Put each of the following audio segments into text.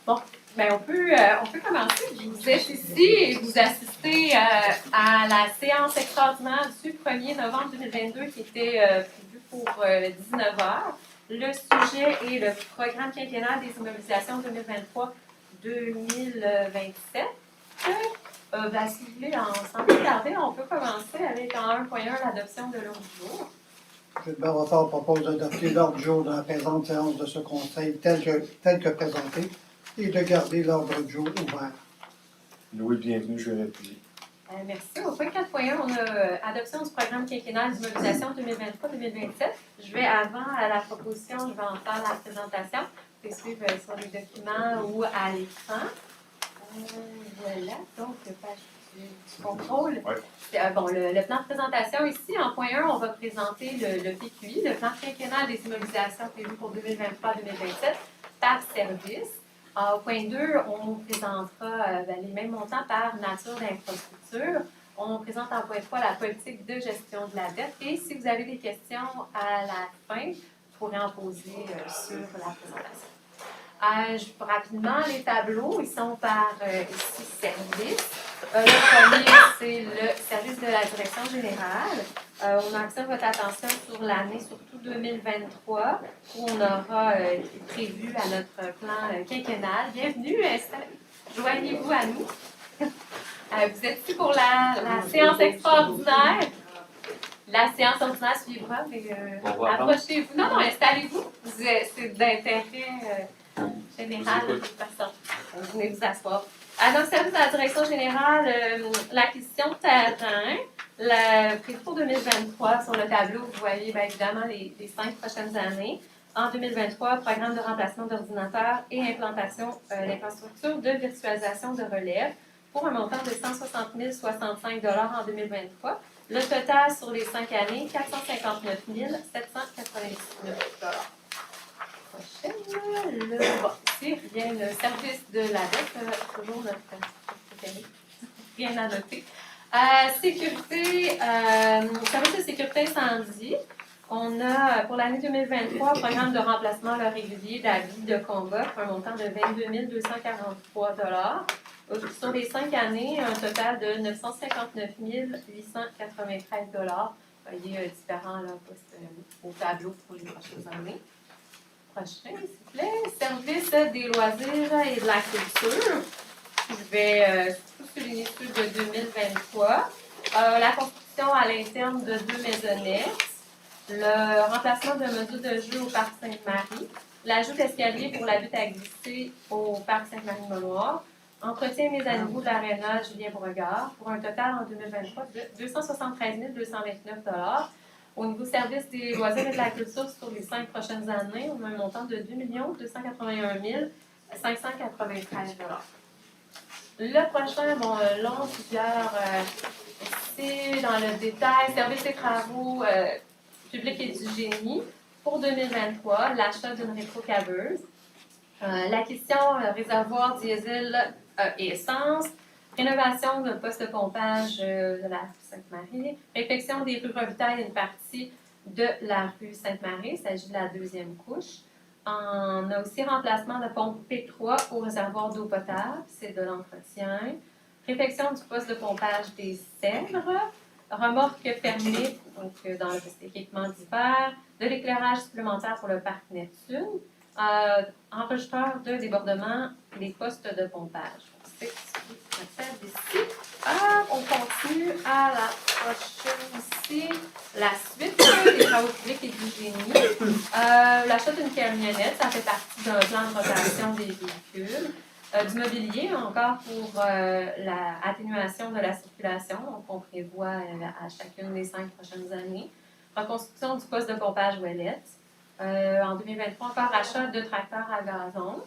Bon, ben on peut commencer. Vous êtes ici et vous assistez à la séance extraordinaire du 1er novembre 2022 qui était prévue pour 19 heures. Le sujet est le programme quinquennal des immobilisations 2023-2027. Si vous voulez, sans plus tarder, on peut commencer avec en 1.1 l'adoption de l'ordre du jour. Gilbert Rottard propose d'adopter l'ordre du jour de la présente séance de ce conseil tel que présenté et de garder l'ordre du jour ouvert. Louis, bienvenue, je vais appuyer. Merci. Au point 4.1, on a adoption du programme quinquennal d'immobilisation 2023-2027. Je vais avant à la proposition, je vais en faire la présentation. Vous pouvez suivre sur les documents ou à l'écran. Voilà, donc page du contrôle. Ouais. Le plan de présentation ici, en point 1, on va présenter le PQI, le plan quinquennal des immobilisations prévu pour 2023-2027 par service. Au point 2, on présentera les mêmes montants par nature d'infrastructure. On présente en point 3 la politique de gestion de la dette. Et si vous avez des questions à la fin, vous pourrez en poser sur la présentation. Rapidement, les tableaux, ils sont par ici service. Le premier, c'est le service de la direction générale. On attire votre attention sur l'année, surtout 2023, où on aura prévu à notre plan quinquennal. Bienvenue, joignez-vous à nous. Vous êtes ici pour la séance extraordinaire. La séance ordinaire suivra, mais approchez-vous. Non, installez-vous. C'est d'intérêt général de toute façon. Venez vous asseoir. Donc, service de la direction générale, l'acquisition de terrain, prévu pour 2023, sur le tableau, vous voyez bien évidemment les 5 prochaines années. En 2023, programme de remplacement d'ordinateurs et implantation d'infrastructures de virtualisation de relève pour un montant de 160 065 en 2023. Le total sur les 5 années, 459 799 Ici, vient le service de la dette, toujours notre préféré, rien à noter. Sécurité, service de sécurité incendie. On a, pour l'année 2023, un programme de remplacement régulier d'avis de combat pour un montant de 22 243 Sur les 5 années, un total de 959 893 Vous voyez différents postes au tableau pour les prochaines années. Prochain, s'il vous plaît. Service des loisirs et de la culture. Je vais surtout souligner ceux de 2023. La construction à l'interne de 2 maisonnettes. Le remplacement d'un module de jeu au Parc Sainte-Marie. L'ajout d'escalier pour la butte à glisser au Parc Sainte-Marie-Manoir. Entretien et mise à niveau de l'aréna Julien Beauregard pour un total en 2023 de 273 229 Au niveau service des loisirs et de la culture sur les 5 prochaines années, on a un montant de 2 281 593 Le prochain, long, plusieurs, ici, dans le détail, service des travaux publics et du génie. Pour 2023, l'achat d'une rétrocaveuse, l'acquisition réservoir diesel et essence, rénovation d'un poste de pompage de la rue Sainte-Marie, réfection des rues Revitaille et une partie de la rue Sainte-Marie, il s'agit de la 2e couche. On a aussi remplacement de pompe P3 au réservoir d'eau potable, c'est de l'entretien. Réfection du poste de pompage des Sèvres, remorque fermée, donc dans le poste d'équipement d'hiver, de l'éclairage supplémentaire pour le parc Neptune, enregistreur de débordement des postes de pompage. C'est ce qu'on fait ici. On continue à la prochaine ici. La suite des travaux publics et du génie. L'achat d'une camionnette, ça fait partie d'un plan de rotation des véhicules. Du mobilier, encore pour l'atténuation de la circulation, donc on prévoit à chacune des 5 prochaines années. Reconstruction du poste de pompage Ouellette. En 2023, encore achat de tracteurs à gazon.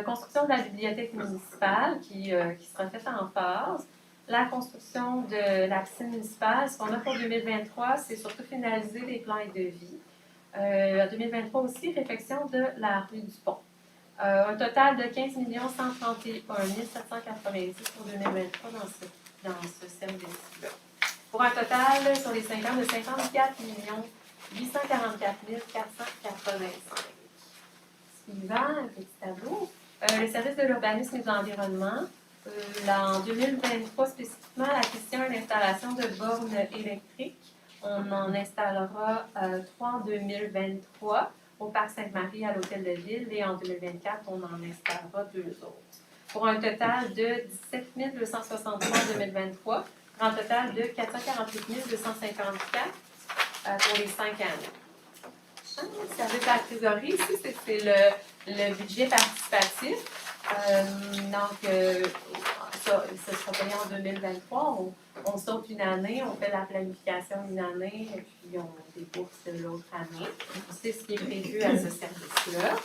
Construction de la bibliothèque municipale qui sera faite en phase. La construction de la piscine municipale, ce qu'on a pour 2023, c'est surtout finaliser les plans et devis. En 2023 aussi, réfection de la rue du Pont. Un total de 15 131 790 pour 2023 dans ce service-là. Pour un total sur les 5 ans de 54 844 485. Suivant, un petit tableau. Les services de l'urbanisme et de l'environnement. En 2023, spécifiquement, la question de l'installation de bornes électriques. On en installera 3 en 2023 au Parc Sainte-Marie à l'Hôtel de Ville et en 2024, on en installera 2 autres. Pour un total de 17 263 en 2023, pour un total de 448 254 pour les 5 années. Service à la trésorerie, ici, c'est le budget participatif. Ça sera payé en 2023. On saute une année, on fait la planification une année, et puis on débourse l'autre année. C'est ce qui est prévu à ce service-là.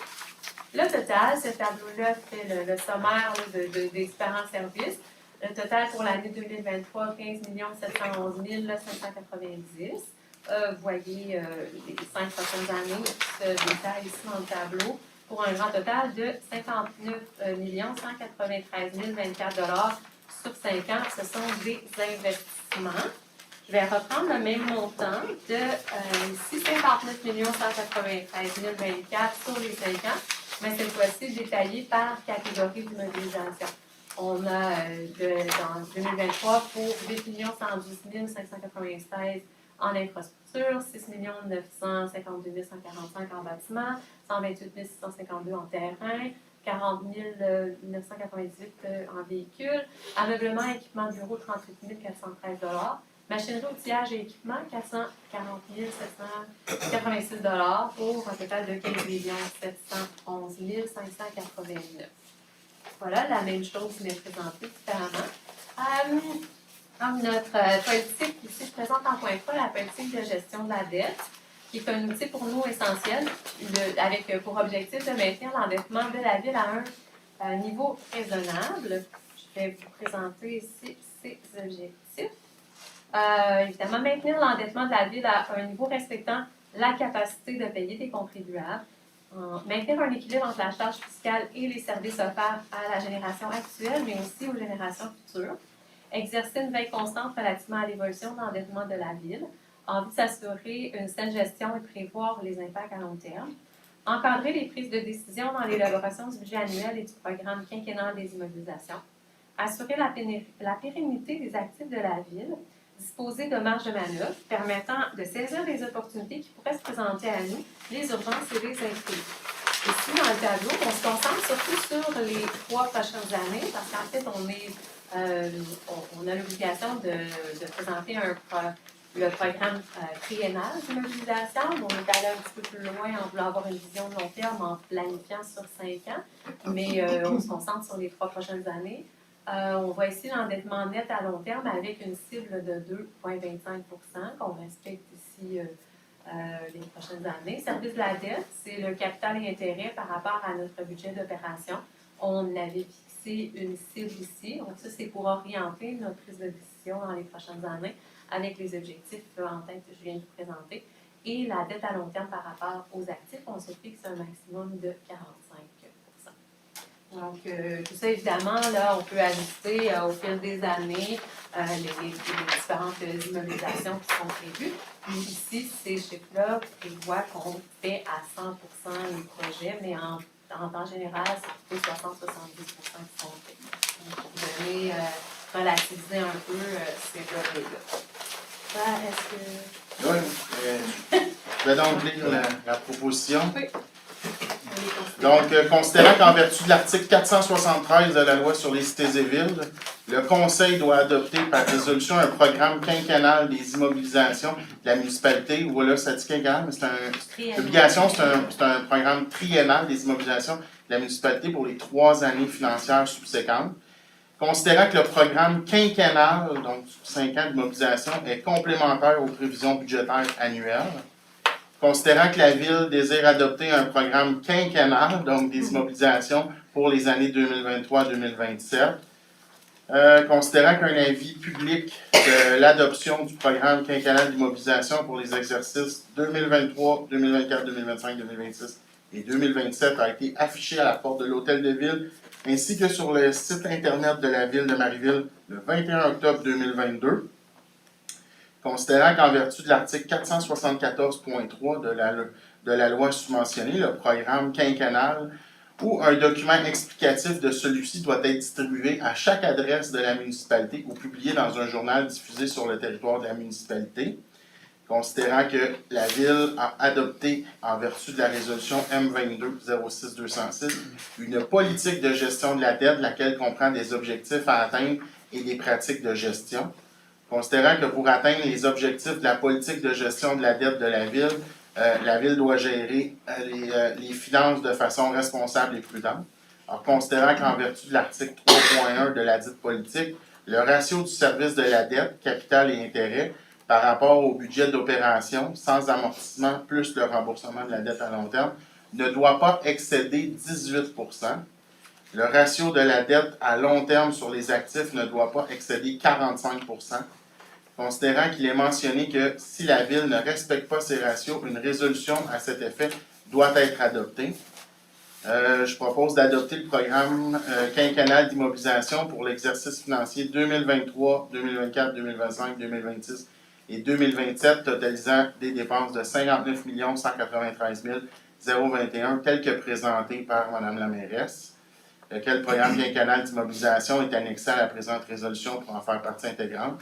Le total, ce tableau-là fait le sommaire des différents services. Le total pour l'année 2023, 15 711 590. Vous voyez les 5 prochaines années se détaillent ici dans le tableau pour un grand total de 59 193 024 sur 5 ans. Ce sont des investissements. Je vais reprendre le même montant de ici, 59 193 024 sur les 5 ans, mais cette fois-ci détaillé par catégorie d'immobilisation. On a dans 2023 pour 8 110 596 en infrastructure, 6 952 145 en bâtiment, 128 652 en terrain, 40 998 en véhicules, ameublement et équipement de bureau, 38 413 machinerie, outillage et équipement, 440 786 pour un total de 15 711 589. Voilà, la même chose mais présentée différemment. Notre politique, ici, je présente en point 3 la politique de gestion de la dette, qui est un outil pour nous essentiel, avec pour objectif de maintenir l'endettement de la ville à un niveau raisonnable. Je vais vous présenter ici ces objectifs. Évidemment, maintenir l'endettement de la ville à un niveau respectant la capacité de payer des contribuables, maintenir un équilibre entre la charge fiscale et les services offerts à la génération actuelle, mais aussi aux générations futures. Exercer une veille constante relativement à l'évolution de l'endettement de la ville, en vue de s'assurer une saine gestion et prévoir les impacts à long terme. Encadrer les prises de décision dans l'élaboration du budget annuel et du programme quinquennal des immobilisations. Assurer la pérennité des actifs de la ville. Disposer de marge de manœuvre permettant de saisir les opportunités qui pourraient se présenter à nous, les urgences et les imprévus. Ici, dans le tableau, on se concentre surtout sur les 3 prochaines années, parce qu'en fait, on a l'obligation de présenter le programme triennal d'immobilisation. On est allé un petit peu plus loin en voulant avoir une vision de long terme en planifiant sur 5 ans, mais on se concentre sur les 3 prochaines années. On voit ici l'endettement net à long terme avec une cible de 2,25 qu'on respecte ici les prochaines années. Service de la dette, c'est le capital et intérêt par rapport à notre budget d'opération. On avait fixé une cible ici. Donc ça, c'est pour orienter notre prise de décision dans les prochaines années avec les objectifs en tête que je viens de vous présenter. Et la dette à long terme par rapport aux actifs, on se fixe un maximum de 45%. Donc, tout ça, évidemment, là, on peut ajuster au fil des années les différentes immobilisations qui sont prévues. Puis ici, ces chiffres-là prévoient qu'on fait à 100% les projets, mais en temps général, c'est plutôt 60-70% qui sont faits. Donc, pour donner, relativiser un peu ces données-là. Est-ce que... Oui, je vais donc lire la proposition. Oui. Donc, considérant qu'en vertu de l'article 473 de la loi sur les cités et villes, le Conseil doit adopter par résolution un programme quinquennal des immobilisations de la municipalité. Voilà, ça dit quinquennal, mais l'obligation, c'est un programme triennal des immobilisations de la municipalité pour les 3 années financières subséquentes. Considérant que le programme quinquennal, donc 5 ans d'immobilisation, est complémentaire aux prévisions budgétaires annuelles. Considérant que la Ville désire adopter un programme quinquennal, donc des immobilisations pour les années 2023-2027. Considérant qu'un avis public de l'adoption du programme quinquennal d'immobilisation pour les exercices 2023, 2024, 2025, 2026 et 2027 a été affiché à la porte de l'Hôtel de Ville ainsi que sur le site Internet de la Ville de Marieville le 21 octobre 2022. Considérant qu'en vertu de l'article 474.3 de la loi subventionnée, le programme quinquennal ou un document explicatif de celui-ci doit être distribué à chaque adresse de la municipalité ou publié dans un journal diffusé sur le territoire de la municipalité. Considérant que la Ville a adopté, en vertu de la résolution M22-06-206, une politique de gestion de la dette, laquelle comprend des objectifs à atteindre et des pratiques de gestion. Considérant que pour atteindre les objectifs de la politique de gestion de la dette de la Ville doit gérer les finances de façon responsable et prudente. Alors, considérant qu'en vertu de l'article 3.1 de la dite politique, le ratio du service de la dette, capital et intérêt, par rapport au budget d'opération, sans amortissement, plus le remboursement de la dette à long terme, ne doit pas excéder 18 %. Le ratio de la dette à long terme sur les actifs ne doit pas excéder 45 %. Considérant qu'il est mentionné que si la Ville ne respecte pas ces ratios, une résolution à cet effet doit être adoptée. Je propose d'adopter le programme quinquennal d'immobilisation pour l'exercice financier 2023, 2024, 2025, 2026 et 2027, totalisant des dépenses de 59 193 021, tel que présenté par Mme la mairesse. Lequel programme quinquennal d'immobilisation est annexé à la présente résolution pour en faire partie intégrante.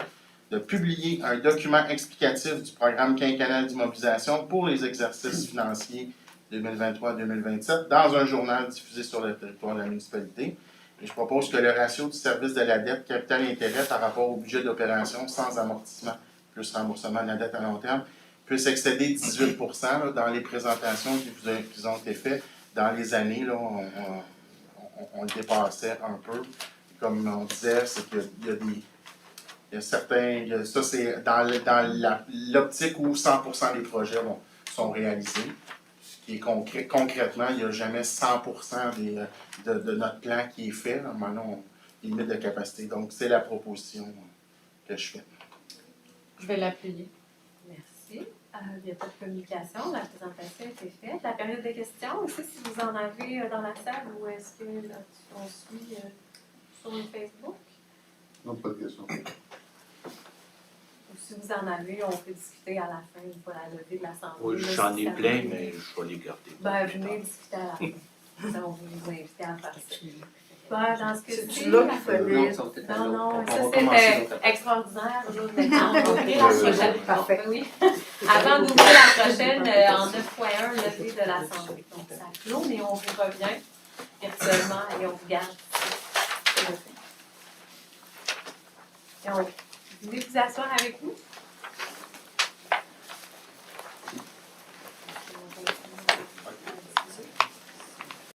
De publier un document explicatif du programme quinquennal d'immobilisation pour les exercices financiers 2023-2027 dans un journal diffusé sur le territoire de la municipalité. Et je propose que le ratio du service de la dette, capital et intérêt par rapport au budget d'opération sans amortissement plus remboursement de la dette à long terme puisse excéder 18 % là, dans les présentations qui ont été faites dans les années. Là, on le dépassait un peu. Comme on disait, c'est qu'il y a des... Il y a certains, ça c'est dans l'optique où 100% des projets sont réalisés. Ce qui est concrètement, il n'y a jamais 100% de notre plan qui est fait. Maintenant, il y a une limite de capacité. Donc, c'est la proposition que je fais. Je vais l'appuyer. Merci. Il n'y a pas de communication. La présentation a été faite. La période de questions aussi, si vous en avez dans la salle ou est-ce qu'on suit sur le Facebook? Non, pas de question. Ou si vous en avez, on peut discuter à la fin, une fois la levée de l'Assemblée. Oui, là, j'en si ai ça plein, vous- mais je vais les garder. Ben, venez discuter à la fin. Ça, on va vous inviter à faire ça. Ben, dans ce que C'est là qu'il fallait. Non, ça va peut-être Non, non, on ça va commencer c'était l'autre. extraordinaire. Là, maintenant, on va ouvrir la prochaine. Parfait. Oui. Avant d'ouvrir la prochaine, en 9.1, levée de l'Assemblée. Donc, ça clôt, mais on vous revient virtuellement et on vous garde. Et on... Vous voulez vous asseoir avec nous?